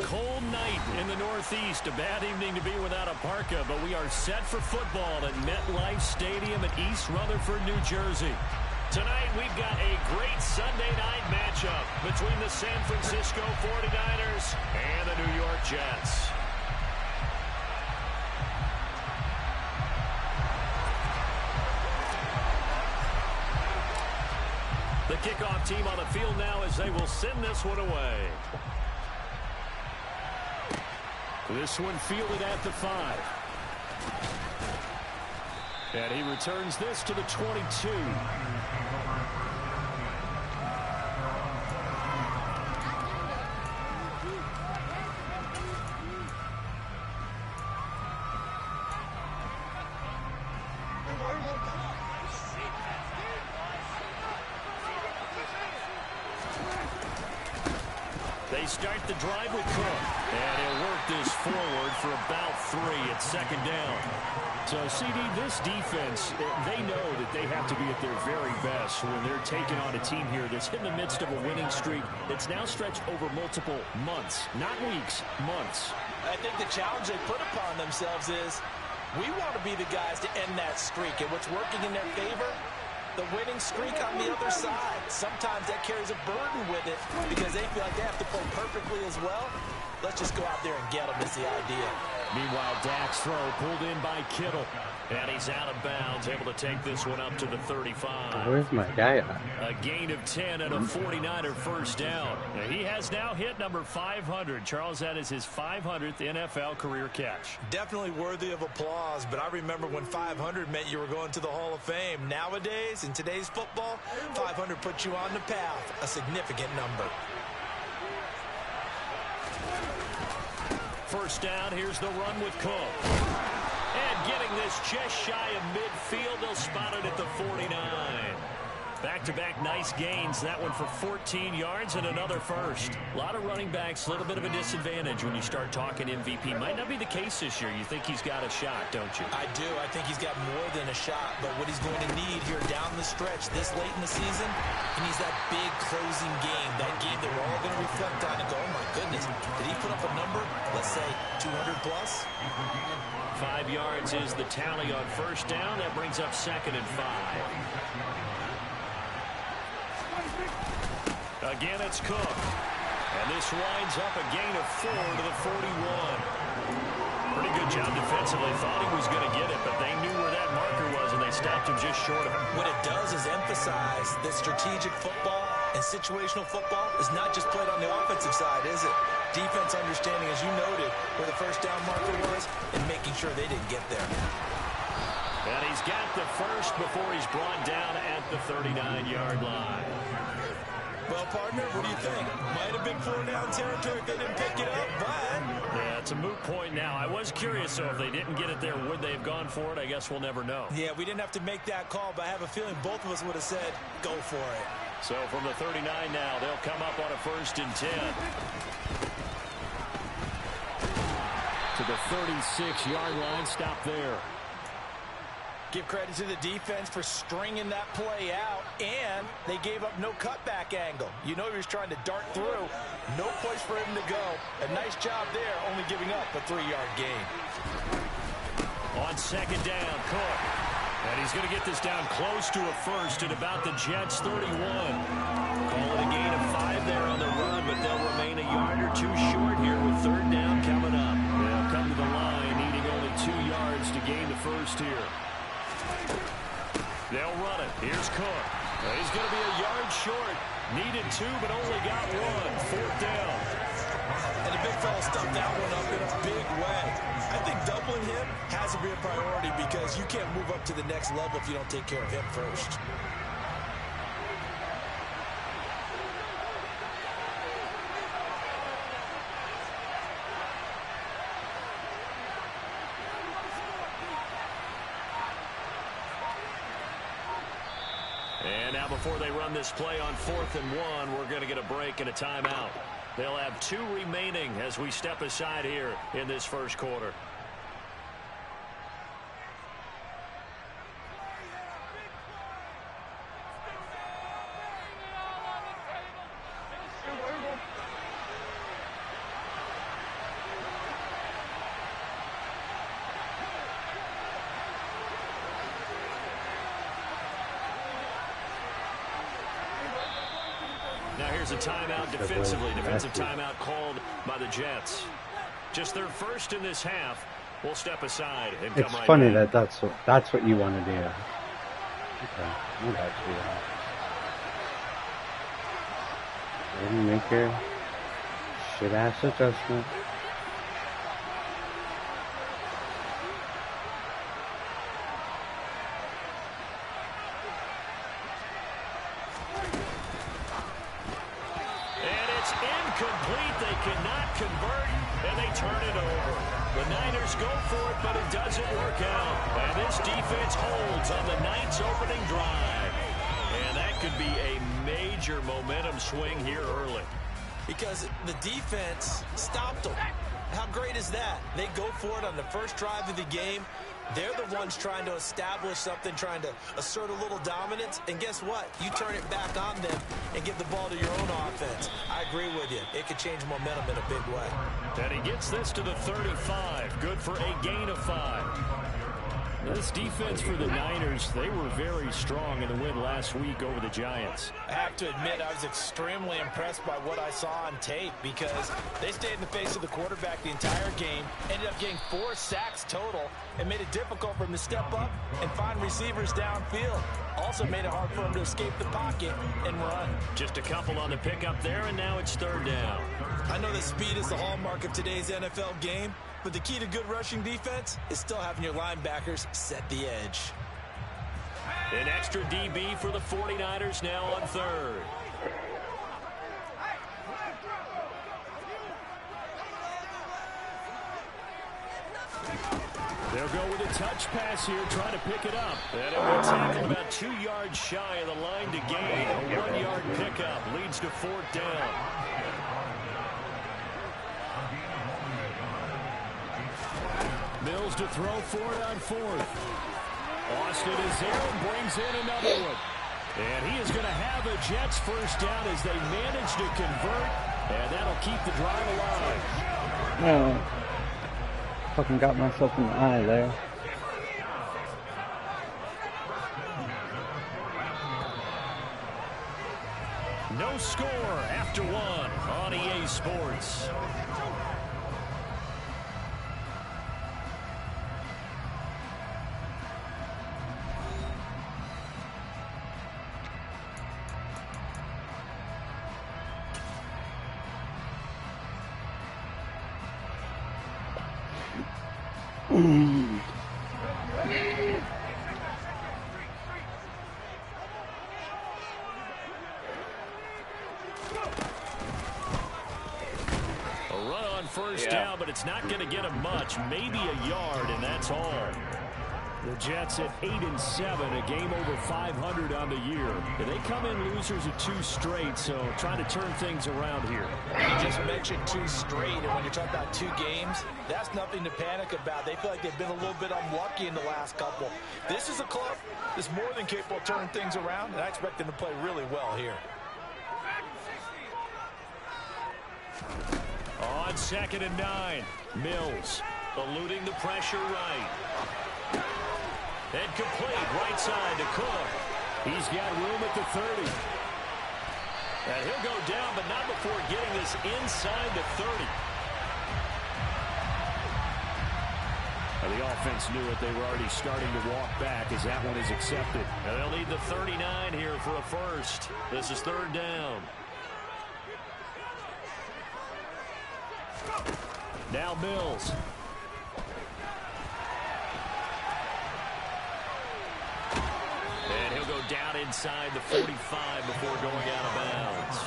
cold night in the Northeast. A bad evening to be without a parka, but we are set for football at MetLife Stadium in East Rutherford, New Jersey. Tonight, we've got a great Sunday night matchup between the San Francisco 49ers and the New York Jets. The kickoff team on the field now as they will send this one away. This one fielded at the 5. And he returns this to the 22. They start the drive with Cook. And he'll work this forward for about 3 at second down. So, CD, this defense, they know that they have to be at their very best when they're taking on a team here that's in the midst of a winning streak that's now stretched over multiple months, not weeks, months. I think the challenge they put upon themselves is we want to be the guys to end that streak. And what's working in their favor? The winning streak on the other side. Sometimes that carries a burden with it because they feel like they have to play perfectly as well. Let's just go out there and get them is the idea. Meanwhile, Dak's throw pulled in by Kittle. And he's out of bounds, able to take this one up to the 35. Where's my guy at? A gain of 10 and a 49er first down. He has now hit number 500. Charles, that is his 500th NFL career catch. Definitely worthy of applause, but I remember when 500 meant you were going to the Hall of Fame. Nowadays, in today's football, 500 puts you on the path, a significant number. First down, here's the run with Cook. And getting this just shy of midfield, they'll spot it at the 49. Back-to-back nice gains. That one for 14 yards and another first. A lot of running backs, a little bit of a disadvantage when you start talking MVP. Might not be the case this year. You think he's got a shot, don't you? I do. I think he's got more than a shot. But what he's going to need here down the stretch this late in the season, he needs that big closing game. That game that we're all going to reflect on and go, oh my goodness, did he put up a number, let's say 200 plus? 5 yards is the tally on first down. That brings up second and 5. Again, it's Cook. And this winds up a gain of 4 to the 41. Pretty good job defensively. Thought he was going to get it, but they knew where that marker was, and they stopped him just short of it. What it does is emphasize that strategic football and situational football is not just played on the offensive side, is it? Defense understanding, as you noted, where the first down marker was and making sure they didn't get there. And he's got the first before he's brought down at the 39-yard line. Well, partner, what do you think? Might have been 4-down territory if they didn't pick it up, but... Yeah, it's a moot point now. I was curious, so if they didn't get it there, would they have gone for it? I guess we'll never know. Yeah, we didn't have to make that call, but I have a feeling both of us would have said, go for it. So from the 39 now, they'll come up on a 1st and 10. To the 36-yard line, stop there. Give credit to the defense for stringing that play out, and they gave up no cutback angle. You know he was trying to dart through. No place for him to go. A nice job there, only giving up a 3-yard gain. On second down, Cook. And he's going to get this down close to a first at about the Jets' 31. Call it a gain of 5 there on the run, but they'll remain a yard or 2 short here with 3rd down coming up. They'll come to the line, needing only 2 yards to gain the first here. They'll run it. Here's Cook. He's going to be a yard short. Needed 2, but only got 1. 4th down. And the big fella stuffed that one up in a big way. I think doubling him has to be a priority because you can't move up to the next level if you don't take care of him first. And now before they run this play on 4th and 1, we're going to get a break and a timeout. They'll have 2 remaining as we step aside here in this first quarter. There's a timeout defensively. Defensive timeout called by the Jets. Just their first in this half. We'll step aside and come right back. It's funny that that's what you want to do. Okay, I got you. Ready, make your shit-ass adjustment. Incomplete. They cannot convert, and they turn it over. The Niners go for it, but it doesn't work out. And this defense holds on the Knights' opening drive. And that could be a major momentum swing here early. Because the defense stopped them. How great is that? They go for it on the first drive of the game. They're the ones trying to establish something, trying to assert a little dominance. And guess what? You turn it back on them and give the ball to your own offense. I agree with you. It could change momentum in a big way. And he gets this to the 35. Good for a gain of 5. This defense for the Niners, they were very strong in the win last week over the Giants. I have to admit, I was extremely impressed by what I saw on tape because they stayed in the face of the quarterback the entire game, ended up getting 4 sacks total, and made it difficult for him to step up and find receivers downfield. Also made it hard for him to escape the pocket and run. Just a couple on the pickup there, and now it's 3rd down. I know that speed is the hallmark of today's NFL game, but the key to good rushing defense is still having your linebackers set the edge. An extra DB for the 49ers now on 3rd. They'll go with a touch pass here, trying to pick it up. And it will tackle about 2 yards shy of the line to gain. A 1-yard pickup leads to 4th down. Mills to throw for it on 4th. Austin is there and brings in another one. And he is going to have a Jets first down as they manage to convert. And that'll keep the drive alive. Oh, fucking got myself in the eye there. No score after 1 on EA Sports. First down, but it's not going to get him much. Maybe a yard, and that's all. The Jets at 8-7, a game over 500 on the year. And they come in losers of 2 straight, so trying to turn things around here. You just mentioned 2 straight, and when you're talking about 2 games, that's nothing to panic about. They feel like they've been a little bit unlucky in the last couple. This is a club that's more than capable of turning things around, and I expect them to play really well here. On 2nd and 9, Mills eluding the pressure right. And complete right side to Cook. He's got room at the 30. And he'll go down, but not before getting this inside the 30. And the offense knew it. They were already starting to walk back as that one is accepted. And they'll need the 39 here for a first. This is 3rd down. Now Mills. And he'll go down inside the 45 before going out of bounds.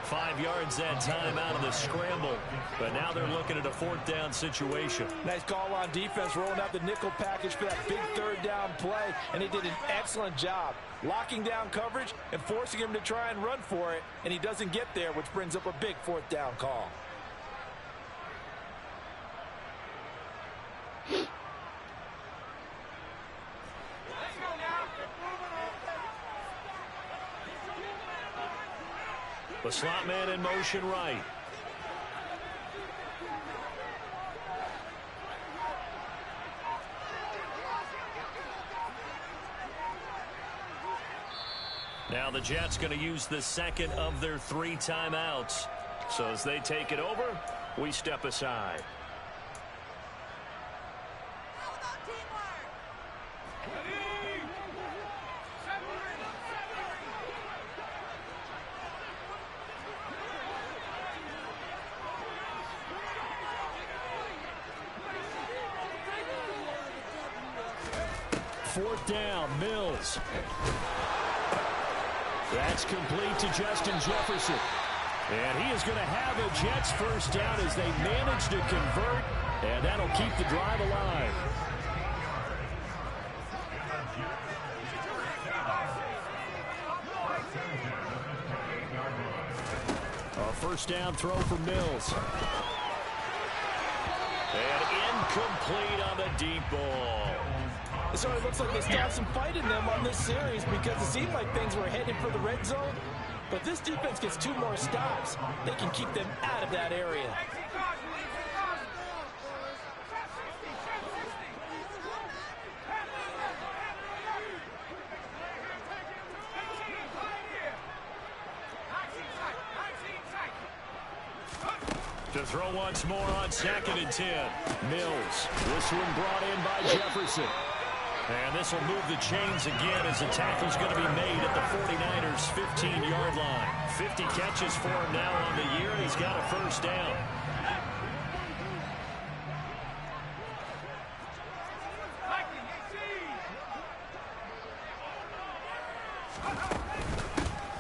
5 yards that time out of the scramble. But now they're looking at a 4th down situation. Nice call on defense, rolling out the nickel package for that big 3rd down play. And he did an excellent job locking down coverage and forcing him to try and run for it. And he doesn't get there, which brings up a big 4th down call. The slot man in motion right. Now the Jets going to use the second of their 3 timeouts. So as they take it over, we step aside. Fourth down, Mills. That's complete to Justin Jefferson. And he is going to have a Jets first down as they manage to convert, and that'll keep the drive alive. A first down throw for Mills. And incomplete on the deep ball. So it looks like they still have some fight in them on this series because it seemed like things were headed for the red zone. But this defense gets 2 more stops. They can keep them out of that area. To throw once more on 2nd and 10. Mills. This one brought in by Jefferson. And this will move the chains again as the tackle's going to be made at the 49ers' 15-yard line. 50 catches for him now on the year, and he's got a first down.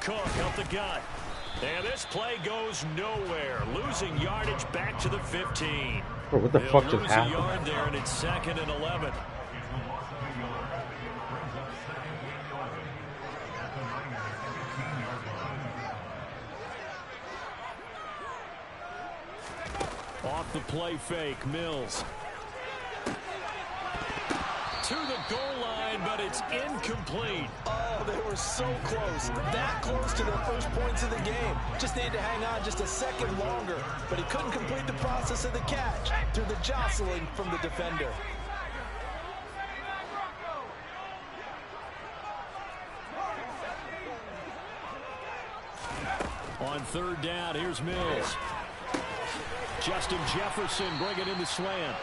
Cook up the gut. And this play goes nowhere. Losing yardage back to the 15. Bro, what the fuck just happened? Lose a yard there, and it's 2nd and 11. Off the play fake, Mills. To the goal line, but it's incomplete. Oh, they were so close. That close to their first points of the game. Just needed to hang on just a second longer. But he couldn't complete the process of the catch through the jostling from the defender. On 3rd down, here's Mills. Justin Jefferson bringing in the slant.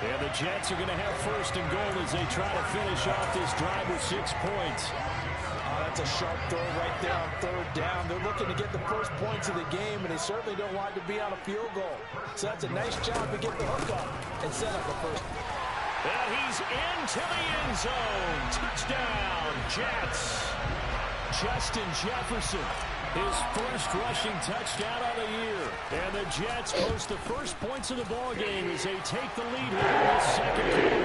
And the Jets are going to have 1st and goal as they try to finish off this drive with 6 points. Oh, that's a sharp throw right there on 3rd down. They're looking to get the first points of the game, and they certainly don't want it to be on a field goal. So that's a nice job to get the hook up and set up the first. And he's into the end zone. Touchdown, Jets. Justin Jefferson. His first rushing touchdown of the year. And the Jets post the first points of the ball game as they take the lead here in the 2nd quarter.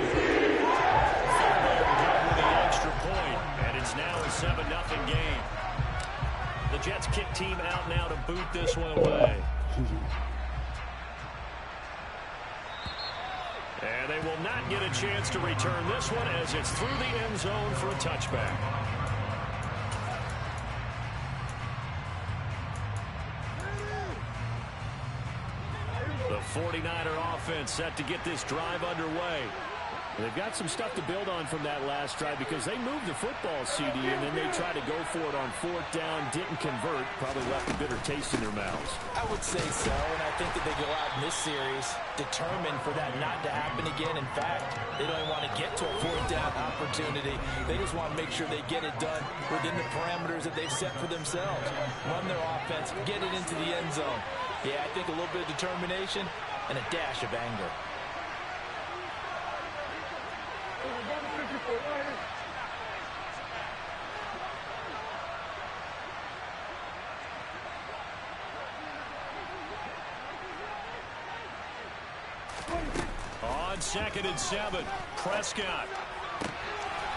With the extra point, and it's now a 7-0 game. The Jets kick team out now to boot this one away. And they will not get a chance to return this one as it's through the end zone for a touchback. The 49er offense set to get this drive underway. They've got some stuff to build on from that last drive because they moved the football, CD, and then they tried to go for it on 4th down, didn't convert, probably left a bitter taste in their mouths. I would say so, and I think that they go out in this series determined for that not to happen again. In fact, they don't even want to get to a 4th down opportunity. They just want to make sure they get it done within the parameters that they've set for themselves. Run their offense, get it into the end zone. Yeah, I think a little bit of determination and a dash of anger. On 2nd and 7, Prescott.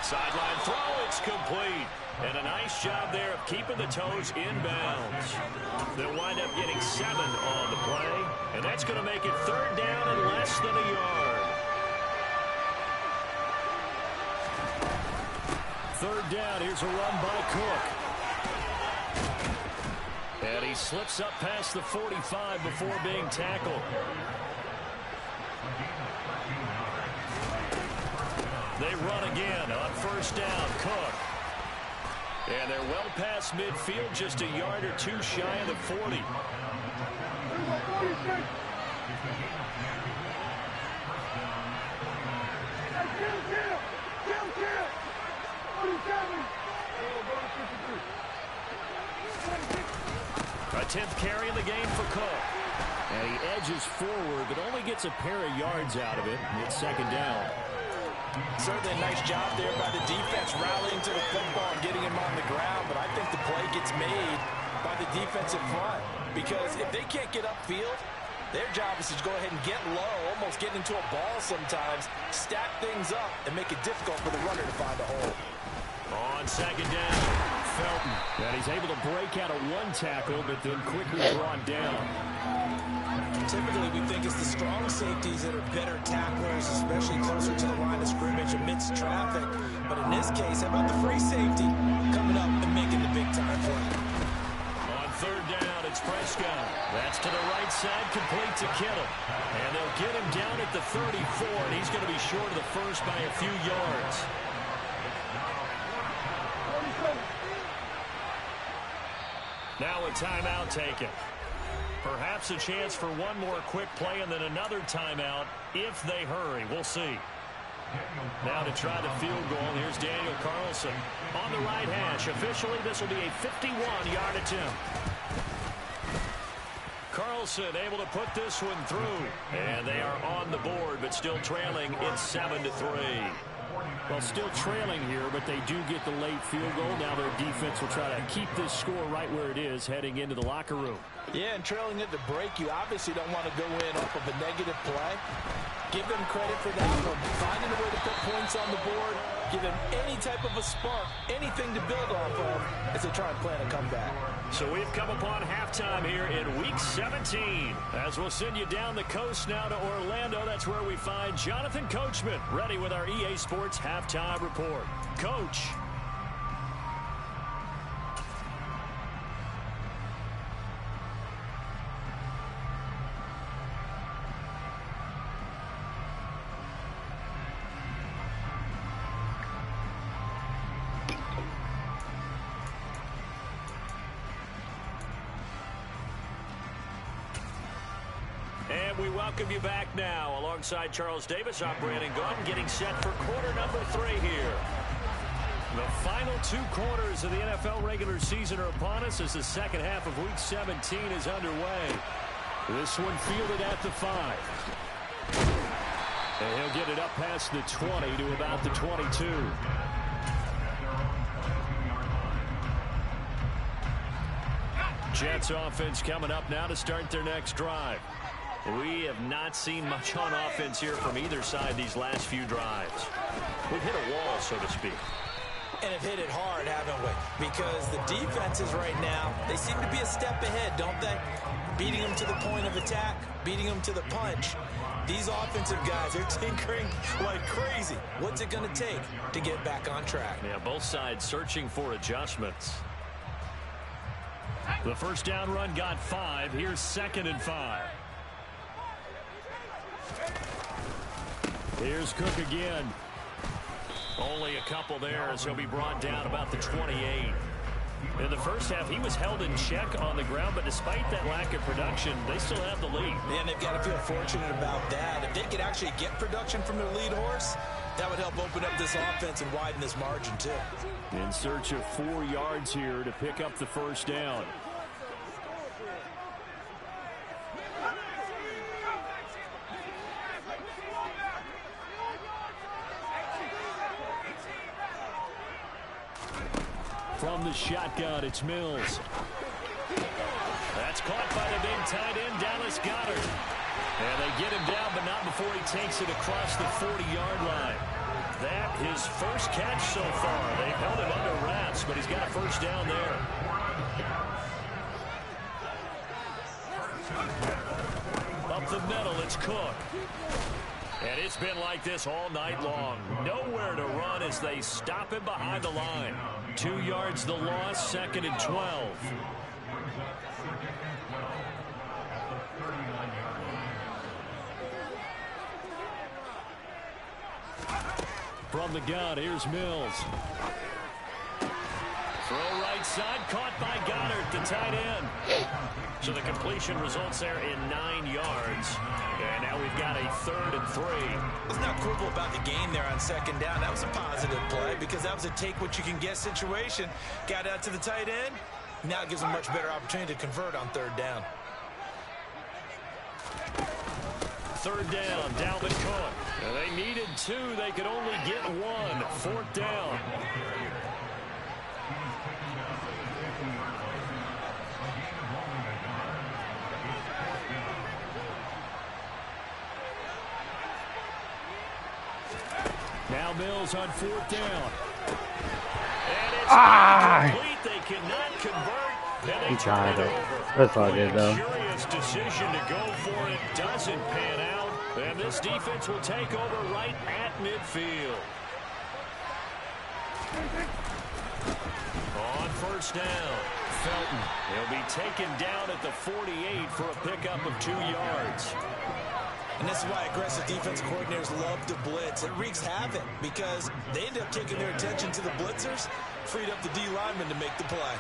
Sideline throw, it's complete. And a nice job there of keeping the toes inbounds. They'll wind up getting 7 on the play. And that's going to make it 3rd down and less than a yard. 3rd down, here's a run by Cook. And he slips up past the 45 before being tackled. They run again on 1st down, Cook. And they're well past midfield, just a yard or two shy of the 40. A 10th carry in the game for Cook. And he edges forward, but only gets a pair of yards out of it. It's second down. Certainly a nice job there by the defense rallying to the football and getting him on the ground, but I think the play gets made by the defensive front because if they can't get upfield, their job is to go ahead and get low, almost get into a ball sometimes, stack things up, and make it difficult for the runner to find a hole. On second down, Felton. And he's able to break out of one tackle, but then quickly brought down. Typically, we think it's the strong safeties that are better tacklers, especially closer to the line of scrimmage amidst traffic. But in this case, how about the free safety coming up and making the big-time play? On third down, it's Prescott. That's to the right side, complete to Kittle. And they'll get him down at the 34, and he's going to be short of the first by a few yards. Now a timeout taken. Perhaps a chance for one more quick play and then another timeout if they hurry. We'll see. Now to try the field goal, here's Daniel Carlson on the right hash. Officially, this will be a 51-yard attempt. Carlson able to put this one through. And they are on the board, but still trailing. It's 7-3. Well, still trailing here, but they do get the late field goal. Now their defense will try to keep this score right where it is heading into the locker room. Yeah, and trailing at the break, you obviously don't want to go in off of a negative play. Give them credit for that one. Finding a way to put points on the board, give them any type of a spark, anything to build off of as they try and plan a comeback. So we've come upon halftime here in Week 17. As we'll send you down the coast now to Orlando, that's where we find Jonathan Coachman ready with our EA Sports Halftime Report. Coach. And we welcome you back now alongside Charles Davis. I'm Brandon Gaudin getting set for quarter number 3 here. The final 2 quarters of the NFL regular season are upon us as the second half of Week 17 is underway. This one fielded at the 5. And he'll get it up past the 20 to about the 22. Jets offense coming up now to start their next drive. We have not seen much on offense here from either side these last few drives. We've hit a wall, so to speak. And have hit it hard, haven't we? Because the defenses right now, they seem to be a step ahead, don't they? Beating them to the point of attack, beating them to the punch. These offensive guys, they're tinkering like crazy. What's it going to take to get back on track? Yeah, both sides searching for adjustments. The first down run got 5. Here's 2nd and 5. Here's Cook again. Only a couple there as he'll be brought down about the 28. In the first half, he was held in check on the ground, but despite that lack of production, they still have the lead. And they've got to feel fortunate about that. If they could actually get production from their lead horse, that would help open up this offense and widen this margin too. In search of 4 yards here to pick up the first down. From the shotgun, it's Mills. That's caught by the big tight end, Dallas Goedert. And they get him down, but not before he takes it across the 40-yard line. That his first catch so far. They've held him under wraps, but he's got a first down there. Up the middle, it's Cook. And it's been like this all night long. Nowhere to run as they stop him behind the line. 2 yards the loss, 2nd and 12. From the gun, here's Mills. Throw inside, caught by Goddard, the tight end. So the completion results there in 9 yards. And now we've got a 3rd and 3. Let's not quibble about the gain there on 2nd down. That was a positive play because that was a take-what-you-can-get situation. Got out to the tight end. Now it gives them a much better opportunity to convert on 3rd down. 3rd down, Dalvin Cook. And they needed 2. They could only get 1. 4th down. Now Mills on 4th down. And it's complete. They cannot convert. And they turn it over. That's all good, though. Curious decision to go for it. Doesn't pan out. And this defense will take over right at midfield. On 1st down, Felton. He'll be taken down at the 48 for a pickup of 2 yards. And this is why aggressive defense coordinators love to blitz. It wreaks havoc because they end up taking their attention to the blitzers, freed up the D lineman to make the play.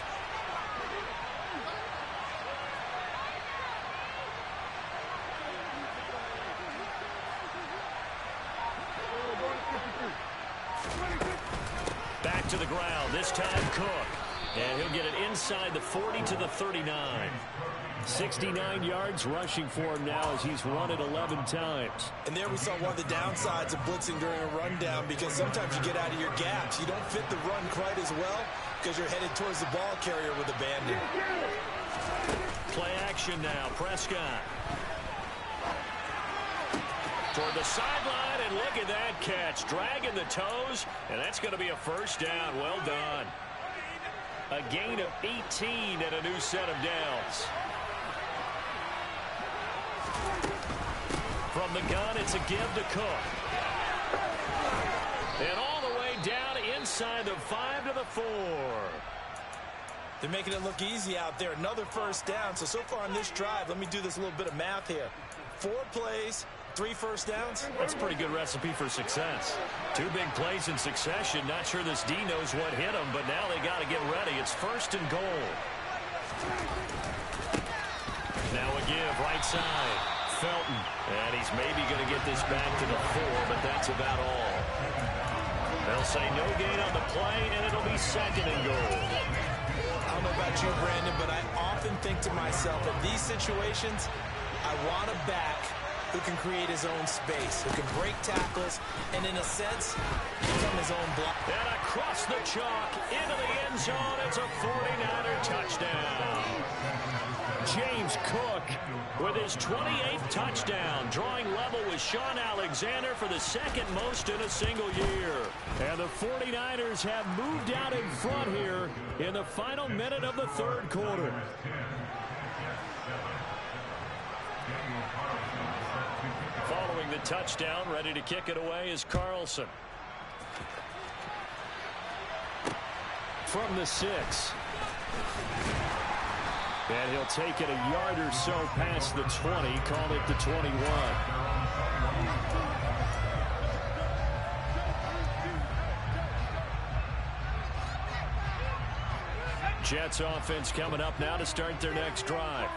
Back to the ground, this time Cook. And he'll get it inside the 40 to the 39. 69 yards rushing for him now as he's run it 11 times. And there we saw one of the downsides of blitzing during a rundown because sometimes you get out of your gaps. You don't fit the run quite as well because you're headed towards the ball carrier with abandon. Play action now, Prescott. Toward the sideline, and look at that catch. Dragging the toes, and that's going to be a 1st down. Well done. A gain of 18 and a new set of downs. From the gun, it's a give to Cook. And all the way down inside the 5 to the 4. They're making it look easy out there. Another 1st down. So far on this drive, let me do this little bit of math here. 4 plays, 3 1st downs. That's a pretty good recipe for success. 2 big plays in succession. Not sure this D knows what hit them, but now they got to get ready. It's 1st and goal. Now a give, right side. Felton. And he's maybe going to get this back to the 4, but that's about all. They'll say no gain on the play, and it'll be 2nd and goal. I don't know about you, Brandon, but I often think to myself, in these situations, I want a back who can create his own space, who can break tackles, and in a sense, become his own block. And across the chalk, into the end zone, it's a 49er touchdown. James Cook with his 28th touchdown, drawing level with Sean Alexander for the 2nd most in a single year. And the 49ers have moved out in front here in the final minute of the 3rd quarter. Following the touchdown, ready to kick it away is Carlson. From the 6. And he'll take it a yard or so past the 20, call it the 21. Jets offense coming up now to start their next drive.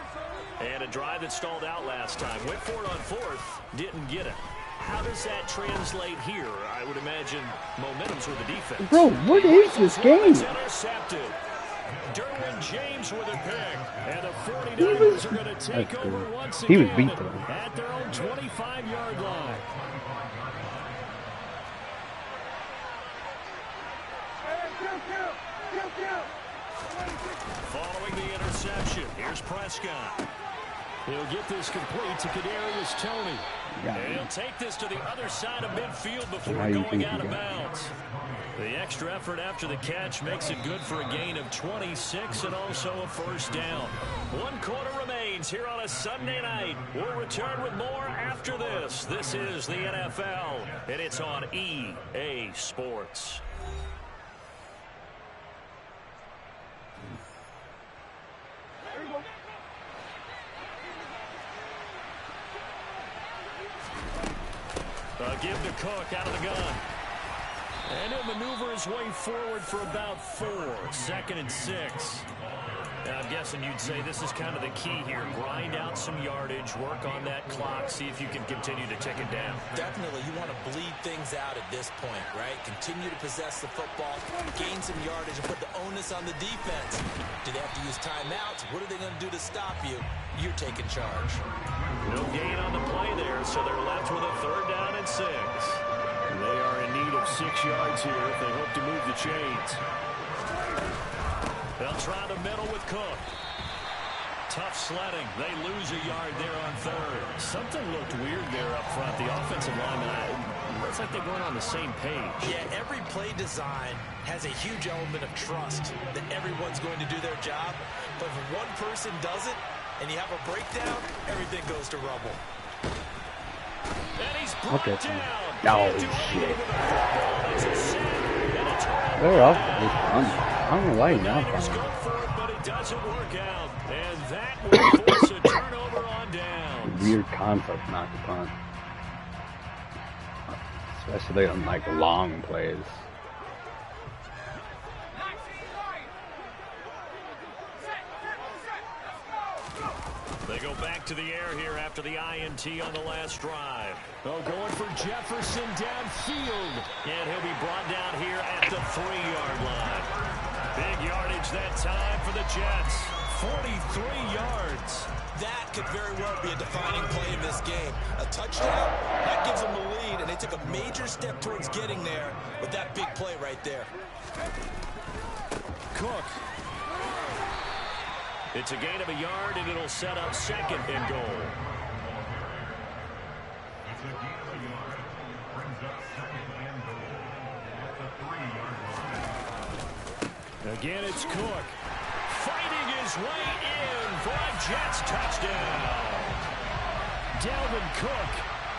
And a drive that stalled out last time. Went for it on 4th, didn't get it. How does that translate here? I would imagine momentum's with the defense. Bro, what is this game? It's intercepted. Derwin James with a pick. And the 49ers are going to take over once again. He was beat, though. At their own 25-yard line. Following the interception, here's Prescott. He'll get this complete to Kadarius Toney. And he'll take this to the other side of midfield before going out of bounds. The extra effort after the catch makes it good for a gain of 26 and also a 1st down. 1 quarter remains here on a Sunday night. We'll return with more after this. This is the NFL, and it's on EA Sports. Give to Cook out of the gun. And he'll maneuver his way forward for about 4. 2nd and 6. Now, I'm guessing you'd say this is kind of the key here. Grind out some yardage, work on that clock, see if you can continue to tick it down. Definitely, you want to bleed things out at this point, right? Continue to possess the football, gain some yardage, and put the onus on the defense. Do they have to use timeouts? What are they going to do to stop you? You're taking charge. No gain on the play there, so they're left with a 3rd down and 6. They are in need of 6 yards here if they hope to move the chains. They'll try the middle with Cook. Tough sledding. They lose a yard there on 3rd. Something looked weird there up front. The offensive lineman, it looks like they weren't on the same page. Yeah, every play design has a huge element of trust that everyone's going to do their job. But if one person does it and you have a breakdown, everything goes to rubble. And he's brought down. No, shit. They're off. I don't know why he's not fine. But it doesn't work out. And that will force a turnover on down. Weird concept not to punt. Especially on like long plays. They go back to the air here after the INT on the last drive. Oh, going for Jefferson downfield. And he'll be brought down here at the 3-yard line. Big yardage that time for the Jets. 43 yards. That could very well be a defining play in this game. A touchdown, that gives them the lead, and they took a major step towards getting there with that big play right there. Cook. It's a gain of a yard, and it'll set up 2nd and goal. Again, it's Cook. Fighting his way in for a Jets touchdown. Dalvin Cook,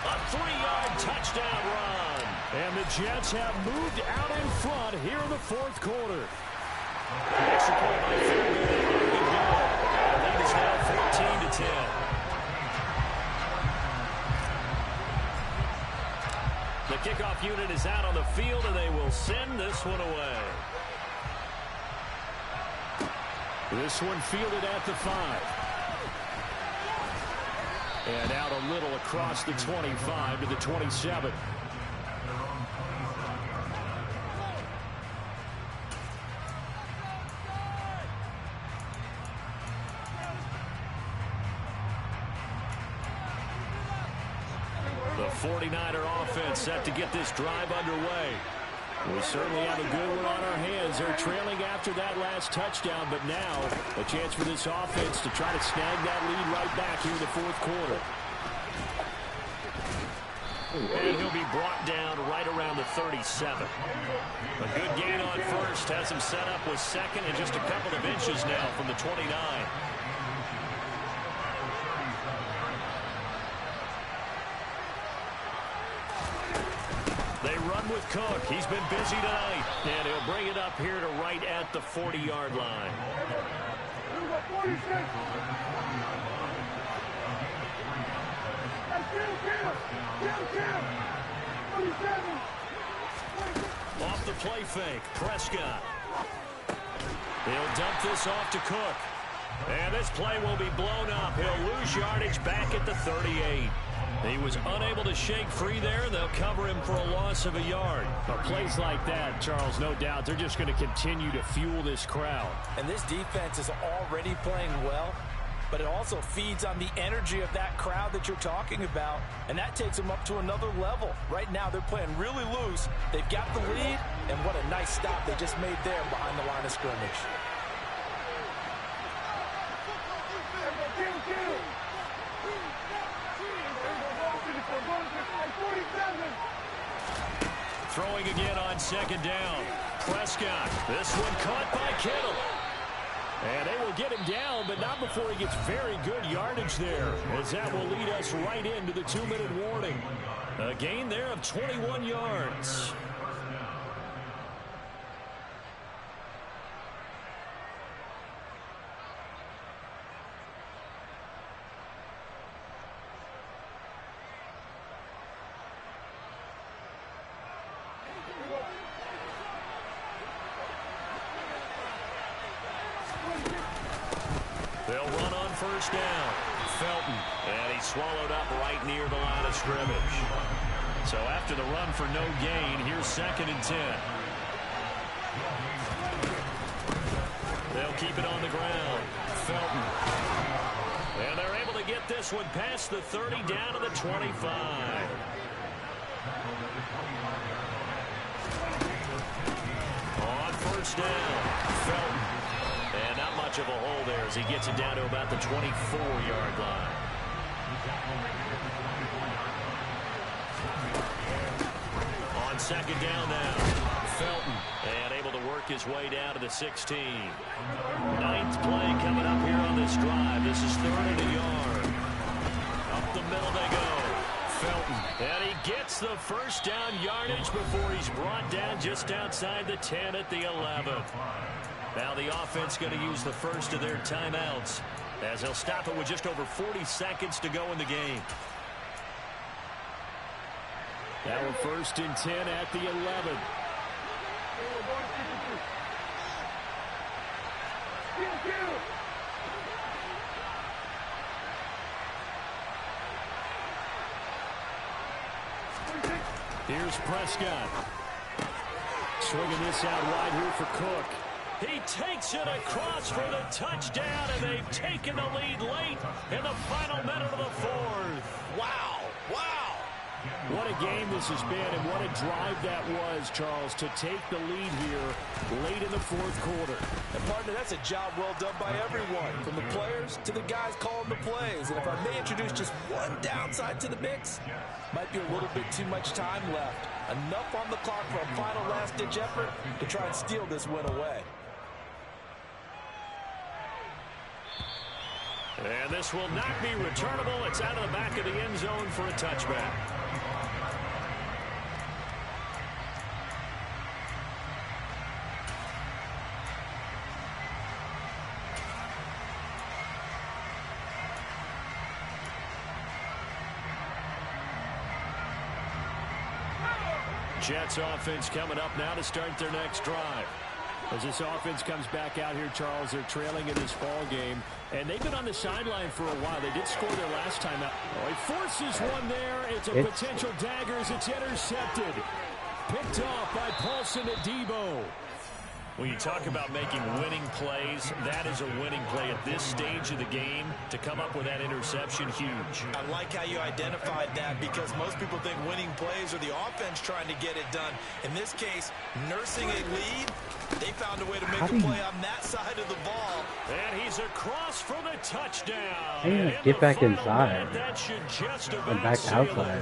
a 3-yard touchdown run. And the Jets have moved out in front here in the 4th quarter. Extra point by Fairbairn. The lead is now 14-10. The kickoff unit is out on the field, and they will send this one away. This one fielded at the 5. And out a little across the 25 to the 27. The 49er offense set to get this drive underway. We certainly have a good one on our hands. They're trailing after that last touchdown, but now a chance for this offense to try to snag that lead right back here in the 4th quarter. And he'll be brought down right around the 37. A good gain on 1st has him set up with 2nd and just a couple of inches now from the 29. They run with Cook. He's been busy tonight. And he'll bring it up here to right at the 40-yard line. Off the play fake, Prescott. He'll dump this off to Cook. And this play will be blown up. He'll lose yardage back at the 38. He was unable to shake free there. They'll cover him for a loss of a yard. Plays like that, Charles, no doubt, they're just going to continue to fuel this crowd. And this defense is already playing well, but it also feeds on the energy of that crowd that you're talking about, and that takes them up to another level. Right now, they're playing really loose. They've got the lead, and what a nice stop they just made there behind the line of scrimmage. Throwing again on 2nd down. Prescott. This one caught by Kittle. And they will get him down, but not before he gets very good yardage there, as that will lead us right into the 2-minute warning. A gain there of 21 yards. first down. Felton. And he's swallowed up right near the line of scrimmage. So after the run for no gain, here's 2nd and 10. They'll keep it on the ground. Felton. And they're able to get this one past the 30 down to the 25. On first down, Felton. And not much of a hole there as he gets it down to about the 24-yard line. On 2nd down now, Felton. And able to work his way down to the 16. 9th play coming up here on this drive. This is 3rd and a yard. Up the middle they go. Felton. And he gets the first down yardage before he's brought down just outside the 10 at the 11. Now the offense going to use the first of their timeouts as they'll stop it with just over 40 seconds to go in the game. Now a 1st and 10 at the 11. Here's Prescott. Swinging this out wide here for Cook. He takes it across for the touchdown, and they've taken the lead late in the final minute of the 4th. Wow. Wow. What a game this has been, and what a drive that was, Charles, to take the lead here late in the 4th quarter. And partner, that's a job well done by everyone, from the players to the guys calling the plays. And if I may introduce just one downside to the mix, might be a little bit too much time left. Enough on the clock for a final last-ditch effort to try and steal this win away. And this will not be returnable. It's out of the back of the end zone for a touchback. Jets offense coming up now to start their next drive. As this offense comes back out here, Charles, they're trailing in this ball game, and they've been on the sideline for a while. They did score their last time out. Oh, he forces one there. It's a potential dagger as it's intercepted. Picked off by Paulson Adebo. When you talk about making winning plays, that is a winning play at this stage of the game. To come up with that interception, huge. I like how you identified that, because most people think winning plays are the offense trying to get it done. In this case, nursing a lead, they found a way to make a play on that side of the ball. And he's across for the touchdown. Hey, get back inside. That should just And back outside.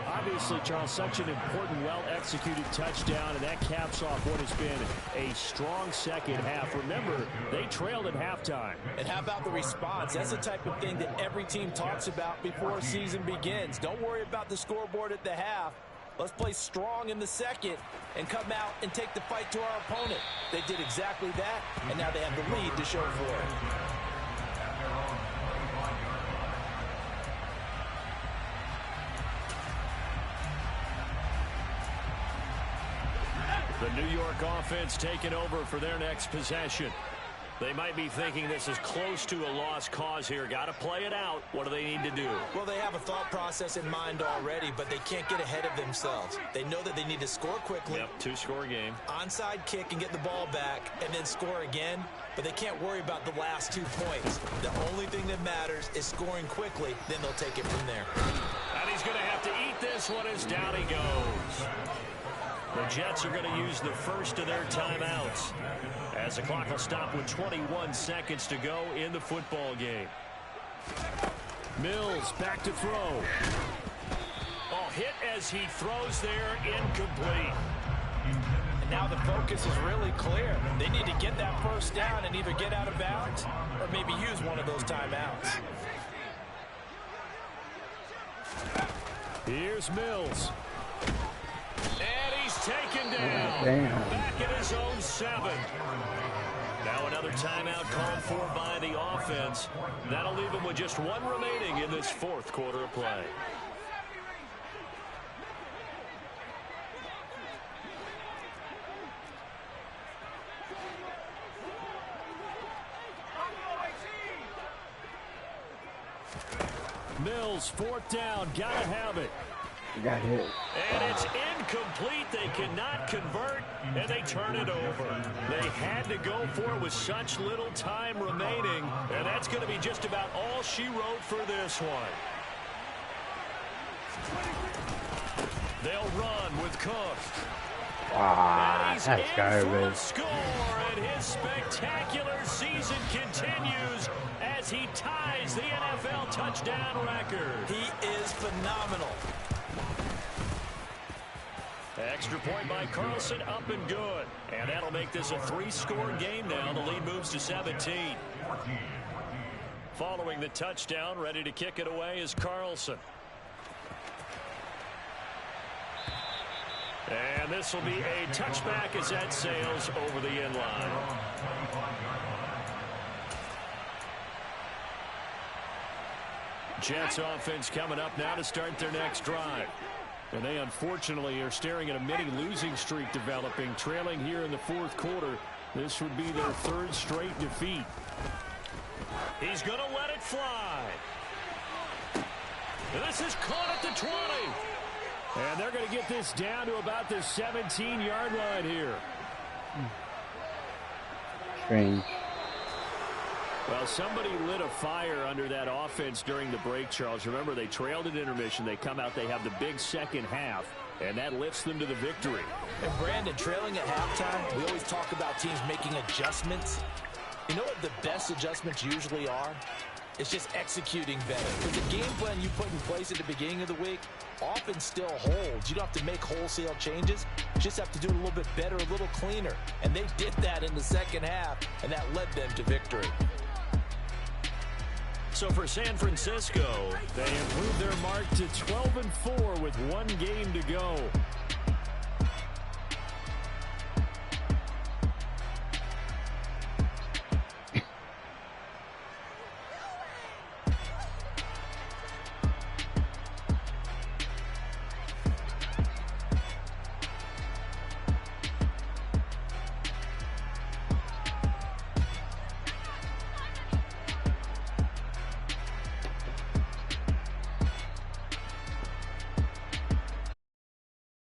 Obviously, Charles, such an important, well-executed touchdown, and that caps off what has been a strong second half. Remember, they trailed at halftime. And how about the response? That's the type of thing that every team talks about before a season begins. Don't worry about the scoreboard at the half. Let's play strong in the second and come out and take the fight to our opponent. They did exactly that, and now they have the lead to show for it. The New York offense taking over for their next possession. They might be thinking this is close to a lost cause here. Got to play it out. What do they need to do? Well, they have a thought process in mind already, but they can't get ahead of themselves. They know that they need to score quickly. Yep, two-score game. Onside kick and get the ball back and then score again, but they can't worry about the last 2 points. The only thing that matters is scoring quickly, then they'll take it from there. And he's going to have to eat this one as down he goes. The Jets are going to use the first of their timeouts as the clock will stop with 21 seconds to go in the football game. Mills back to throw. Oh, hit as he throws there, incomplete. And now the focus is really clear. They need to get that first down and either get out of bounds or maybe use one of those timeouts. Here's Mills. And he's taken down. Damn. Back at his own 7. Now another timeout called for by the offense. That'll leave him with just one remaining in this 4th quarter of play. Mills, fourth down, gotta have it. Got hit. And it's incomplete. They cannot convert, and they turn it over. They had to go for it with such little time remaining, and that's going to be just about all she wrote for this one. They'll run with Cook. Ah, and that's he's in garbage. for a score, and his spectacular season continues as he ties the NFL touchdown record. He is phenomenal. Extra point by Carlson, up and good. And that'll make this a 3-score game now. The lead moves to 17. Following the touchdown, ready to kick it away is Carlson. And this will be a touchback as that sails over the end line. Jets offense coming up now to start their next drive. And they unfortunately are staring at a mini losing streak developing, trailing here in the fourth quarter. This would be their third straight defeat. He's going to let it fly. This is caught at the 20. And they're going to get this down to about the 17-yard line here. Strange. Well, somebody lit a fire under that offense during the break, Charles. Remember, they trailed at intermission. They come out, they have the big second half, and that lifts them to the victory. And Brandon, trailing at halftime, we always talk about teams making adjustments. You know what the best adjustments usually are? It's just executing better. Because the game plan you put in place at the beginning of the week often still holds. You don't have to make wholesale changes. You just have to do it a little bit better, a little cleaner. And they did that in the second half, and that led them to victory. So for San Francisco, they improved their mark to 12-4 with one game to go.